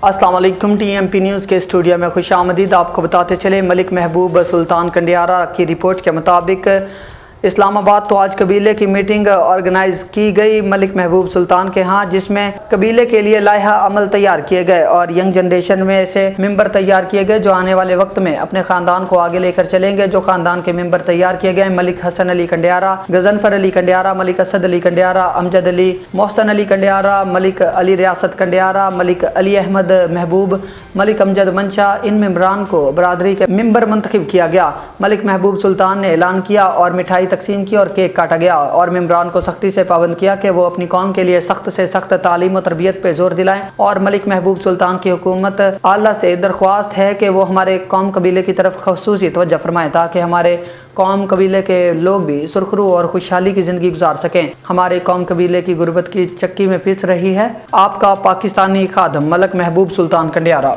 अस्सलाम वालेकुम। TMP news के स्टूडियो में खुश आमदीद। आपको बताते चले मलिक महबूब सुल्तान कंडियारा की रिपोर्ट के मुताबिक इस्लामाबाद तो आज कबीले की मीटिंग ऑर्गेनाइज की गई मलिक महबूब सुल्तान के यहाँ, जिसमें कबीले के लिए लाइहा अमल तैयार किए गए और यंग जनरेशन में से मेंबर तैयार किए गए जो आने वाले वक्त में अपने ख़ानदान को आगे लेकर चलेंगे। जो ख़ानदान के मेंबर तैयार किए गए मलिक हसन अली कंडियारा, गजनफर अली कंडियारा, मलिक असद अली कंडियारा, अमजद अली, मोहसन अली कंडियारा, मलिक अली रियासत कंडियारा, मलिक अली अहमद महबूब, मलिक अमजद मंशा, इन मेंबरान को बरादरी के मेंबर मुंतखब किया गया। मलिक महबूब सुल्तान ने ऐलान किया और मिठाई तकसीम की और केक काटा गया और मेंबरान को सख्ती से पाबंद किया कि वो अपनी कौम के लिए सख्त से सख्त तालीम और तरबियत पे जोर दिलाएं। और मलिक महबूब सुल्तान की हुकूमत आला से दरख्वास्त है कि वो हमारे कौम कबीले की तरफ खसूसी तवज्जो फरमाएं ताकि हमारे कौम कबीले के लोग भी सुरखरू और खुशहाली की ज़िंदगी गुजार सकें। हमारे कौम कबीले की गुर्बत की चक्की में पिस रही है। आपका पाकिस्तानी खादम मलिक महबूब सुल्तान कंडियारा।